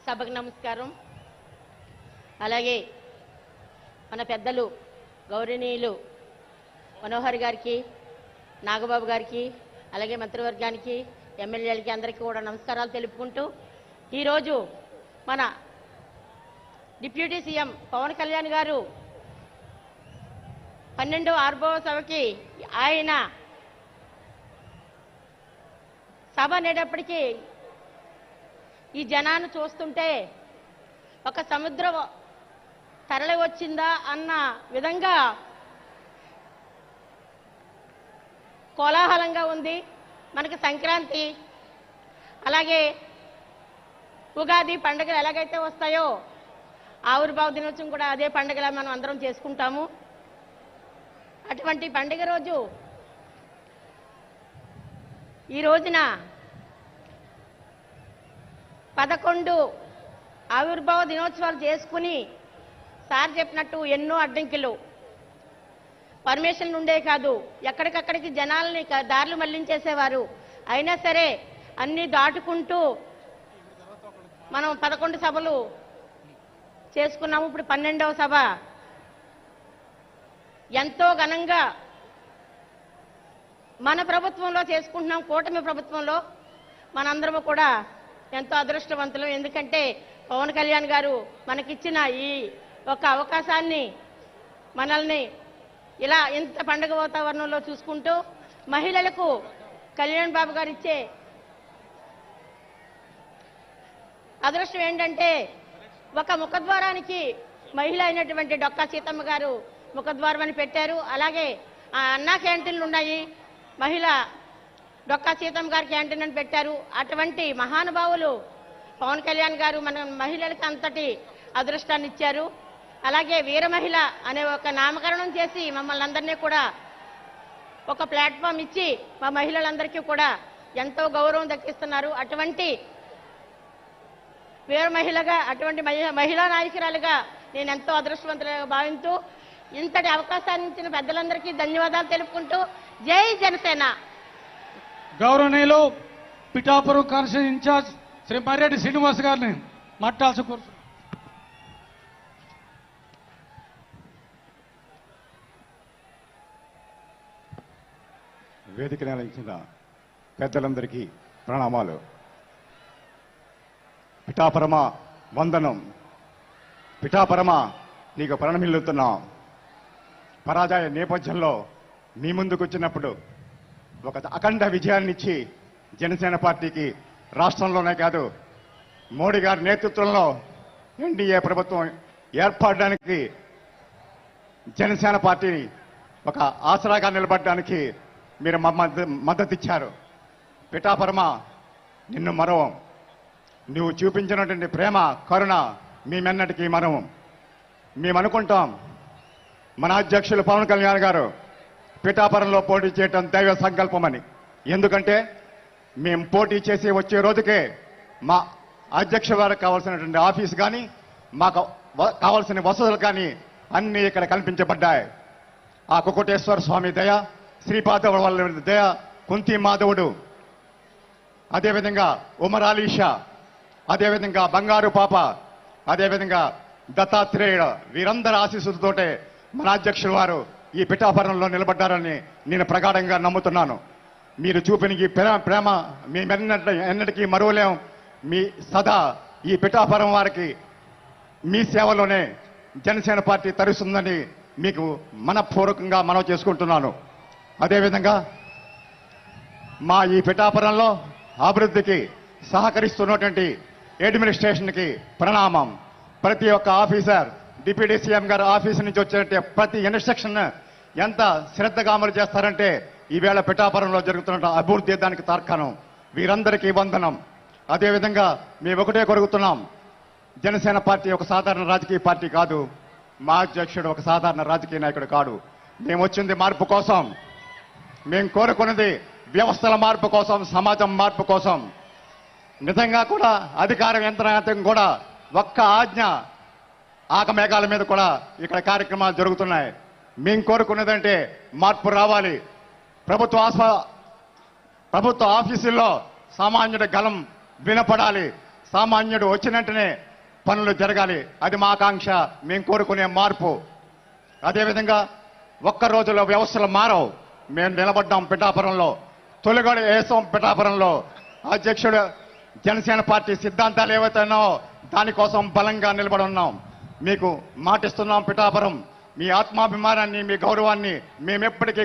సభకు నమస్కారం. అలాగే మన పెద్దలు గౌరవనీయులు మనోహర్ గారికి, నాగబాబు గారికి, అలాగే మంత్రివర్గానికి, ఎమ్మెల్యేలకి అందరికీ కూడా నమస్కారాలు తెలుపుకుంటూ ఈరోజు మన డిప్యూటీ సీఎం పవన్ కళ్యాణ్ గారు 12వ ఆర్బోవ సభకి ఆయన సభ అనేటప్పటికీ ఈ జనాన్ని చూస్తుంటే ఒక సముద్రం తరలి వచ్చిందా అన్న విధంగా కోలాహలంగా ఉంది. మనకి సంక్రాంతి అలాగే ఉగాది పండుగలు ఎలాగైతే వస్తాయో ఆవిర్భావ దినోత్సవం కూడా అదే పండుగలా మనం అందరం చేసుకుంటాము. అటువంటి పండుగ రోజు ఈ రోజున 11 ఆవిర్భావ దినోత్సవాలు చేసుకుని సార్ చెప్పినట్టు ఎన్నో అడ్డంకులు పర్మిషన్లు ఉండే కాదు, ఎక్కడికక్కడికి జనాలని దారులు మళ్లించేసేవారు. అయినా సరే అన్ని దాటుకుంటూ మనం 11 సభలు చేసుకున్నాము. ఇప్పుడు 12వ సభ ఎంతో ఘనంగా మన ప్రభుత్వంలో చేసుకుంటున్నాం. కూటమి ప్రభుత్వంలో మనందరము కూడా ఎంతో అదృష్టవంతులు. ఎందుకంటే పవన్ కళ్యాణ్ గారు మనకిచ్చిన ఈ ఒక అవకాశాన్ని మనల్ని ఇలా ఇంత పండుగ వాతావరణంలో చూసుకుంటూ మహిళలకు కళ్యాణ్ బాబు గారు ఇచ్చే అదృష్టం ఏంటంటే ఒక ముఖద్వారానికి మహిళ అయినటువంటి డొక్కా సీతమ్మ గారు ముఖద్వారం అని పెట్టారు. అలాగే అన్నా క్యాంటీన్లు ఉన్నాయి, మహిళ డొక్కా సీతమ్మ గారి క్యాంటీన్ అని పెట్టారు. అటువంటి మహానుభావులు పవన్ కళ్యాణ్ గారు మన మహిళలకు అంతటి అదృష్టాన్ని ఇచ్చారు. అలాగే వీర మహిళ అనే ఒక నామకరణం చేసి మమ్మల్ని అందరినీ కూడా ఒక ప్లాట్ఫామ్ ఇచ్చి మా మహిళలందరికీ కూడా ఎంతో గౌరవం దక్కిస్తున్నారు. అటువంటి వీర మహిళగా, అటువంటి మహిళా నాయకురాలుగా నేను ఎంతో అదృష్టవంతులుగా భావిస్తూ ఇంతటి అవకాశాన్ని ఇచ్చిన పెద్దలందరికీ ధన్యవాదాలు తెలుపుకుంటూ జై జనసేన. గౌరవనీయులు పిఠాపురం కాన్స్టిట్యూన్సీ ఇన్ఛార్జ్ శ్రీ మర్రెడ్డి శ్రీనివాస్ గారిని మాట్లాడాల్సి కోరుతున్నాను. వేదికను అలంకరించిన పెద్దలందరికీ ప్రణామాలు. పిఠాపరమ వందనం. పిఠాపరమ నీకు ప్రణమిల్లుతున్నాం. పరాజయ నేపథ్యంలో మీ ముందుకు వచ్చినప్పుడు ఒక అఖండ విజయాన్నిచ్చి జనసేన పార్టీకి రాష్ట్రంలోనే కాదు మోడీ గారి నేతృత్వంలో ఎన్డీఏ ప్రభుత్వం ఏర్పడడానికి జనసేన పార్టీని ఒక ఆసరాగా నిలబడడానికి మీరు మద్దతు ఇచ్చారు. పిఠాపరమ నిన్ను మరవం. నువ్వు చూపించినటువంటి ప్రేమ కరుణ మేమెన్నటికీ మరవం. మేము అనుకుంటాం మన అధ్యక్షులు పవన్ కళ్యాణ్ గారు పిఠాపురంలో పోటీ చేయటం దైవ సంకల్పమని. ఎందుకంటే మేము పోటీ చేసి వచ్చే రోజుకే మా అధ్యక్షుల వారికి కావాల్సినటువంటి ఆఫీస్ కానీ మాకు కావాల్సిన వసతులు కానీ అన్నీ ఇక్కడ కల్పించబడ్డాయి. ఆ కుకుటేశ్వర స్వామి దయ, శ్రీపాద వాళ్ళ దయ, కుంతి మాధవుడు, అదేవిధంగా ఉమరాలీషా, అదేవిధంగా బంగారు పాప, అదేవిధంగా దత్తాత్రేయుడు, వీరందరి ఆశీస్సులతోటే మన అధ్యక్షుల వారు ఈ పిఠాపురంలో నిలబడ్డారని నేను ప్రగాఢంగా నమ్ముతున్నాను. మీరు చూపిన ఈ ప్రేమ ఎన్నటికీ మరువలేం. మీ సదా ఈ పిఠాపురం వారికి మీ సేవలోనే జనసేన పార్టీ తరుస్తుందని మీకు మనపూర్వకంగా మనవి చేసుకుంటున్నాను. అదేవిధంగా మా ఈ పిఠాపురంలో అభివృద్ధికి సహకరిస్తున్నటువంటి అడ్మినిస్ట్రేషన్కి ప్రణామం. ప్రతి ఒక్క ఆఫీసర్, డిప్యూటీ సీఎం గారు ఆఫీసు నుంచి వచ్చే ప్రతి ఇన్స్ట్రక్షన్ ఎంత శ్రద్ధగా అమలు చేస్తారంటే ఈవేళ పిఠాపురంలో జరుగుతున్న అభివృద్ధి దానికి తార్కాణం. వీరందరికీ వందనం. అదేవిధంగా మేము ఒకటే కొరుగుతున్నాం, జనసేన పార్టీ ఒక సాధారణ రాజకీయ పార్టీ కాదు. మా అధ్యక్షుడు ఒక సాధారణ రాజకీయ నాయకుడు కాడు. మేము వచ్చింది మార్పు కోసం. మేము కోరుకున్నది వ్యవస్థల మార్పు కోసం, సమాజం మార్పు కోసం. నిజంగా కూడా అధికార యంత్రాంగం కూడా ఒక్క ఆజ్ఞ ఆకమేఘాల మీద కూడా ఇక్కడ కార్యక్రమాలు జరుగుతున్నాయి. మేము కోరుకున్నదంటే మార్పు రావాలి. ప్రభుత్వ ఆఫీసుల్లో సామాన్యుడి గలం వినపడాలి. సామాన్యుడు వచ్చినట్టునే పనులు జరగాలి. అది మా ఆకాంక్ష, మేము కోరుకునే మార్పు. అదేవిధంగా ఒక్క రోజులో వ్యవస్థలు మారవు. మేము నిలబడ్డాం పిఠాపురంలో, తొలిగొడ వేసాం పిఠాపురంలో. అధ్యక్షుడు జనసేన పార్టీ సిద్ధాంతాలు ఏవైతున్నాయో దానికోసం బలంగా నిలబడి ఉన్నాం. మీకు మాటిస్తున్నాం, పిఠాపురం మీ ఆత్మాభిమానాన్ని, మీ గౌరవాన్ని మేమెప్పటికీ